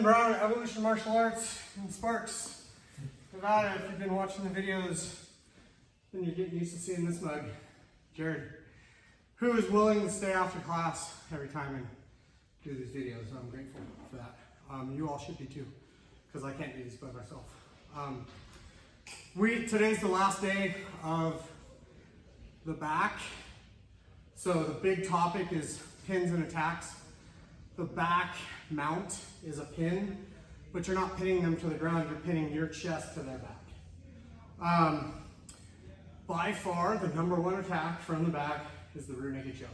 Brown, Evolution Martial Arts in Sparks, Nevada. If you've been watching the videos, then you're getting used to seeing this mug. Jared, who is willing to stay after class every time and do these videos. I'm grateful for that. You all should be too, because I can't do these by myself. Today's the last day of the back. So the big topic is pins and attacks. The back mount is a pin, but you're not pinning them to the ground, you're pinning your chest to their back. By far, the number one attack from the back is the rear naked choke.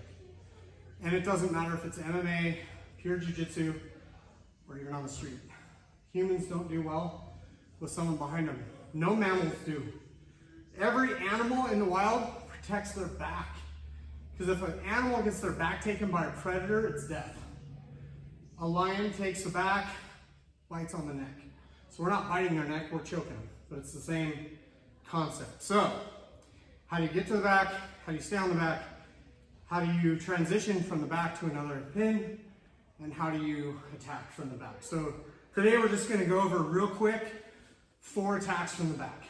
And it doesn't matter if it's MMA, pure jiu-jitsu, or even on the street. Humans don't do well with someone behind them. No mammals do. Every animal in the wild protects their back. Because if an animal gets their back taken by a predator, it's death. A lion takes the back, bites on the neck. So we're not biting their neck, we're choking them. But it's the same concept. So, how do you get to the back? How do you stay on the back? How do you transition from the back to another pin? And how do you attack from the back? So today we're just gonna go over real quick 4 attacks from the back.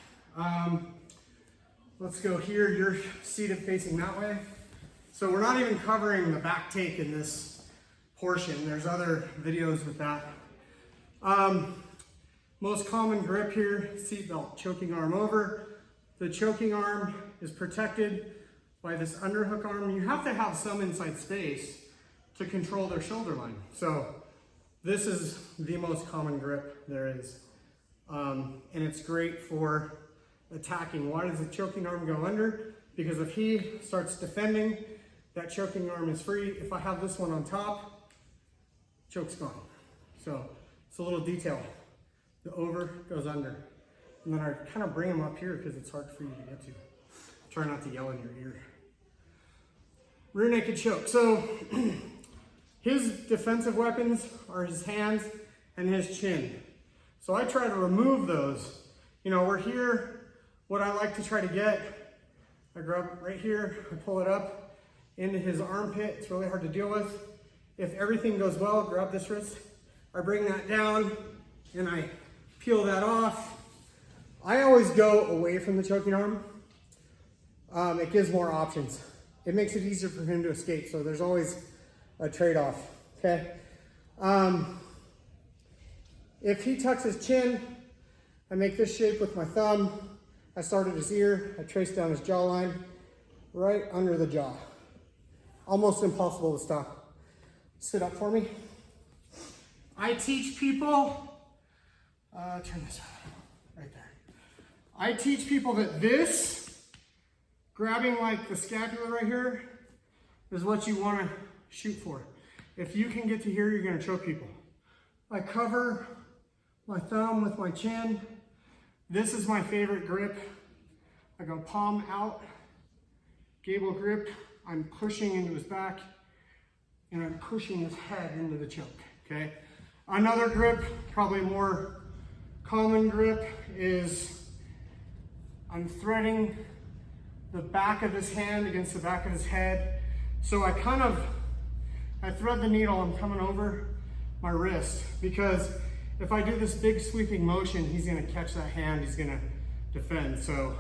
Let's go here, you're seated facing that way. So we're not even covering the back take in this portion. There's other videos with that. Most common grip here, seatbelt, choking arm over. The choking arm is protected by this underhook arm. You have to have some inside space to control their shoulder line. So this is the most common grip there is. And it's great for attacking. Why does the choking arm go under? Because if he starts defending, that choking arm is free. If I have this one on top, choke's gone. So it's a little detail. The over goes under. And then I kind of bring him up here because it's hard for you to get to. Try not to yell in your ear. Rear naked choke. So his defensive weapons are his hands and his chin. So I try to remove those. You know, we're here. What I like to try to get, I grab right here, I pull it up into his armpit. It's really hard to deal with. If everything goes well, grab this wrist. I bring that down and I peel that off. I always go away from the choking arm. It gives more options. It makes it easier for him to escape. So there's always a trade-off, okay? If he tucks his chin, I make this shape with my thumb. I start at his ear, I trace down his jawline, right under the jaw. Almost impossible to stop. Sit up for me. I teach people, turn this on, right there. I teach people that this, grabbing like the scapula right here, is what you want to shoot for. If you can get to here, you're going to choke people. I cover my thumb with my chin. This is my favorite grip. I go palm out, gable grip. I'm pushing into his back and I'm pushing his head into the choke, okay? Another grip, probably more common grip, is I'm threading the back of his hand against the back of his head. So I thread the needle, I'm coming over my wrist, because if I do this big sweeping motion, he's gonna catch that hand, he's gonna defend. So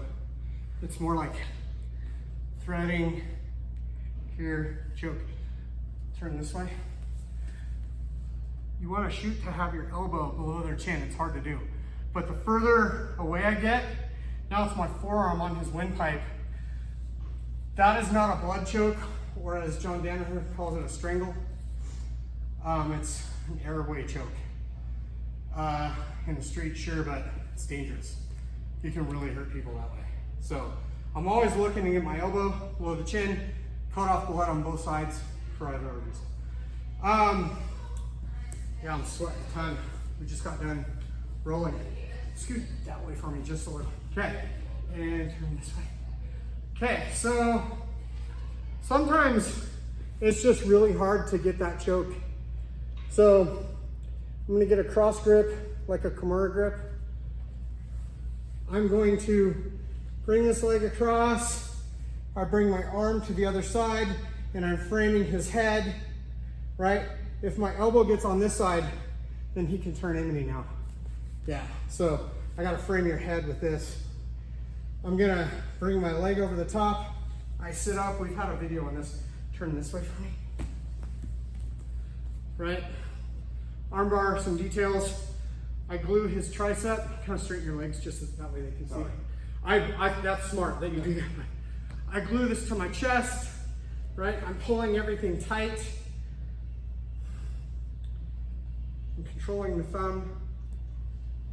it's more like threading here, choke. Turn this way. You wanna shoot to have your elbow below their chin. It's hard to do. But the further away I get, now it's my forearm on his windpipe. That is not a blood choke, or as John Danaher calls it, a strangle. It's an airway choke. In the street, sure, but it's dangerous. You can really hurt people that way. So I'm always looking to get my elbow below the chin, cut off blood on both sides for either reason. Yeah, I'm sweating a ton. We just got done rolling. Scoot that way for me just a little. Okay, and turn this way. Okay, so sometimes it's just really hard to get that choke. So I'm gonna get a cross grip, like a Kimura grip. I'm going to bring this leg across. I bring my arm to the other side and I'm framing his head, right? If my elbow gets on this side, then he can turn into me now. Yeah, so I gotta frame your head with this. I'm gonna bring my leg over the top. I sit up, we've had a video on this. Turn this way for me. Right? Armbar, some details. I glue his tricep. Kind of straighten your legs just that way they can see. That's smart that you do that. I glue this to my chest, right? I'm pulling everything tight. I'm controlling the thumb.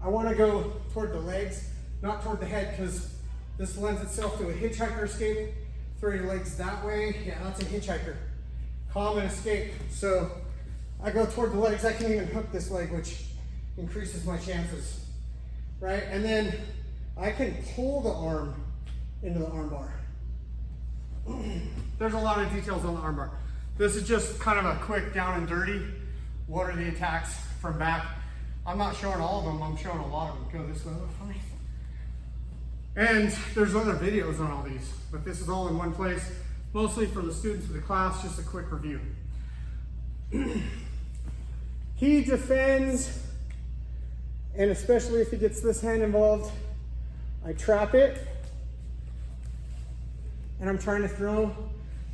I want to go toward the legs, not toward the head, because this lends itself to a hitchhiker escape. Throw your legs that way. Yeah, that's a hitchhiker. Calm and escape. So I go toward the legs. I can even hook this leg, which increases my chances, right? And then I can pull the arm into the arm bar. There's a lot of details on the arm bar. This is just kind of a quick down and dirty. What are the attacks from back? I'm not showing all of them, I'm showing a lot of them. Go this way for me. And there's other videos on all these, but this is all in one place, mostly for the students of the class, just a quick review. He defends, and especially if he gets this hand involved, I trap it, and I'm trying to throw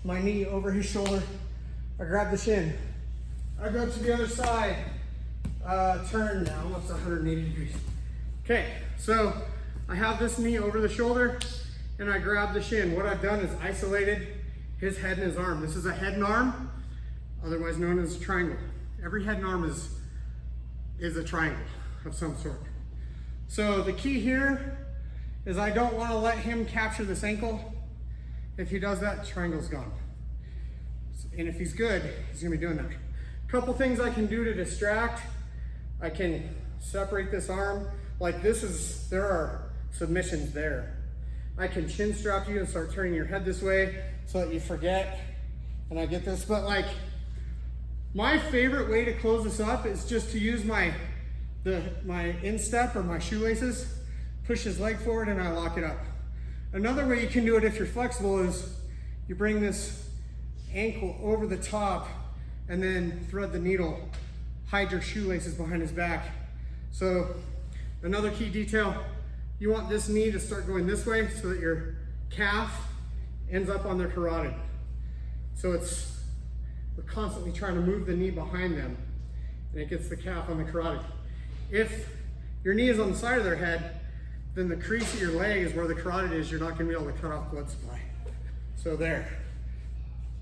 my knee over his shoulder. I grab the shin. I go to the other side, turn now, almost 180 degrees. Okay, so I have this knee over the shoulder, and I grab the shin. What I've done is isolated his head and his arm. This is a head and arm, otherwise known as a triangle. Every head and arm is a triangle of some sort. So the key here is I don't want to let him capture this ankle. If he does that, triangle's gone. And if he's good, he's gonna be doing that. A couple things I can do to distract. I can separate this arm. Like there are submissions there. I can chin strap you and start turning your head this way so that you forget and I get this. But like, my favorite way to close this up is just to use my instep or my shoelaces, push his leg forward and I lock it up. Another way you can do it if you're flexible is you bring this ankle over the top and then thread the needle, hide your shoelaces behind his back. So another key detail, you want this knee to start going this way so that your calf ends up on their carotid. So we're constantly trying to move the knee behind them and it gets the calf on the carotid. If your knee is on the side of their head, then the crease of your leg is where the carotid is. You're not gonna be able to cut off blood supply. So there.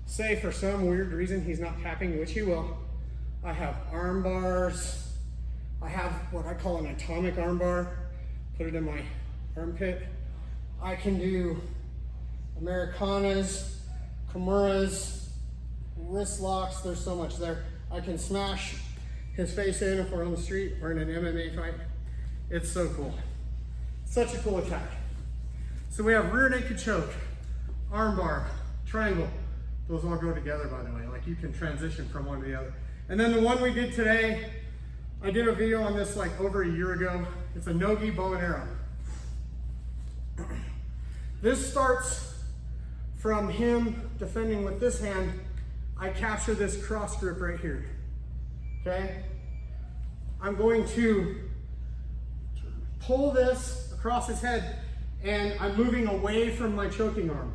Say for some weird reason he's not tapping, which he will. I have arm bars. I have what I call an atomic arm bar. Put it in my armpit. I can do Americanas, Kimuras, wrist locks. There's so much there. I can smash his face in if we're on the street or in an MMA fight. It's so cool. Such a cool attack. So we have rear naked choke, arm bar, triangle. Those all go together, by the way. Like you can transition from one to the other. And then the one we did today, I did a video on this like over a year ago. It's a nogi bow and arrow. This starts from him defending with this hand. I capture this cross grip right here. Okay? I'm going to pull this across his head and I'm moving away from my choking arm.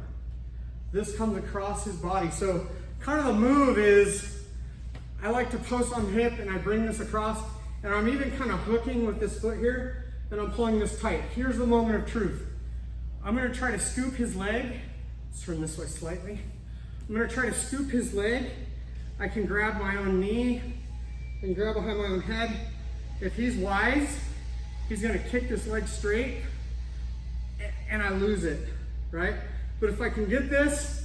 This comes across his body. So kind of the move is I like to post on the hip and I bring this across and I'm even kind of hooking with this foot here and I'm pulling this tight. Here's the moment of truth. I'm gonna try to scoop his leg. Let's turn this way slightly. I'm gonna try to scoop his leg. I can grab my own knee and grab behind my own head. If he's wise, he's gonna kick this leg straight and I lose it, right? But if I can get this,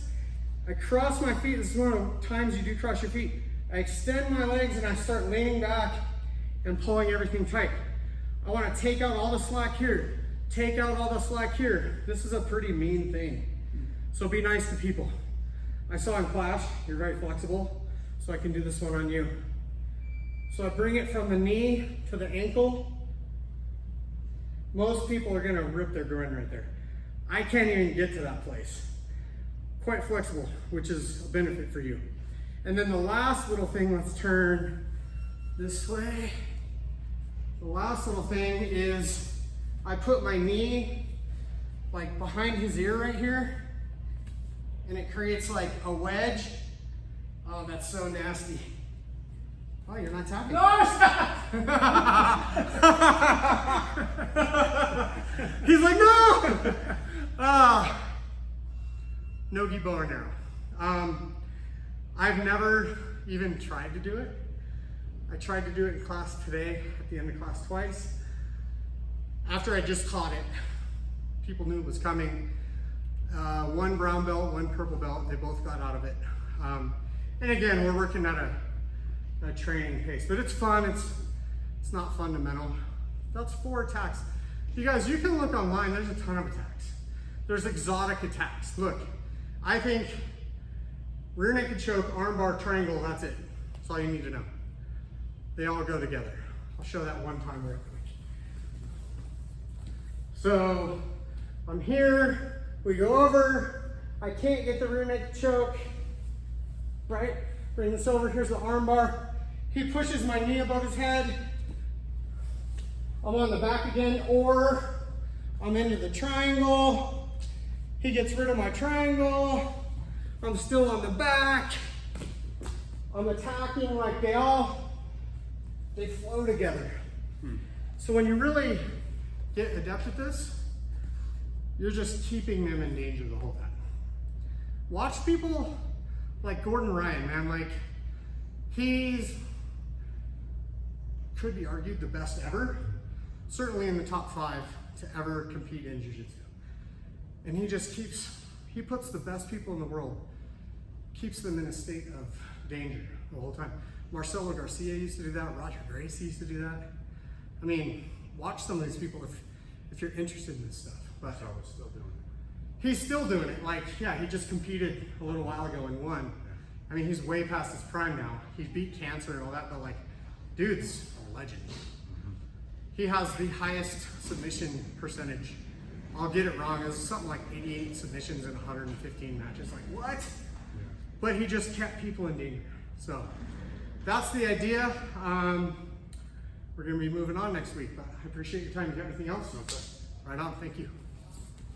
I cross my feet. This is one of the times you do cross your feet. I extend my legs and I start leaning back and pulling everything tight. I wanna take out all the slack here. Take out all the slack here. This is a pretty mean thing. So be nice to people. I saw in class, you're very flexible, so I can do this one on you. So I bring it from the knee to the ankle. Most people are gonna rip their groin right there. I can't even get to that place. Quite flexible, which is a benefit for you. And then the last little thing, let's turn this way. The last little thing is I put my knee like behind his ear right here, and it creates like a wedge. Oh, that's so nasty. Oh, you're not tapping. No, stop! He's like, no! Nogi bow and arrow. I've never even tried to do it. I tried to do it in class today, at the end of class twice. After I just taught it, people knew it was coming. One brown belt, one purple belt, they both got out of it. And again, we're working at a training pace, but it's fun, it's not fundamental. That's 4 attacks. You guys, you can look online, there's a ton of attacks. There's exotic attacks. Look, I think rear naked choke, armbar, triangle, that's it. That's all you need to know. They all go together. I'll show that one time real quick. So I'm here, we go over, I can't get the rear naked choke, right? Bring this over, here's the armbar. He pushes my knee above his head. I'm on the back again, or I'm into the triangle. He gets rid of my triangle. I'm still on the back. I'm attacking like they flow together. So when you really get adept at this, you're just keeping them in danger the whole time. Watch people like Gordon Ryan, man, like he's, could be argued the best ever, certainly in the top 5 to ever compete in jiu-jitsu. And he just he puts the best people in the world, keeps them in a state of danger the whole time. Marcelo Garcia used to do that, Roger Gracie used to do that. I mean, watch some of these people if you're interested in this stuff. But So we're still doing it. he's still doing it. Like, yeah, he just competed a little while ago and won. I mean, he's way past his prime now. He beat cancer and all that, but like, dude's a legend. He has the highest submission percentage. I'll get it wrong. It was something like 88 submissions in 115 matches. Like, what? Yeah. But he just kept people in danger. So that's the idea. We're going to be moving on next week, but I appreciate your time. You got anything else? No, sir. Right on. Thank you.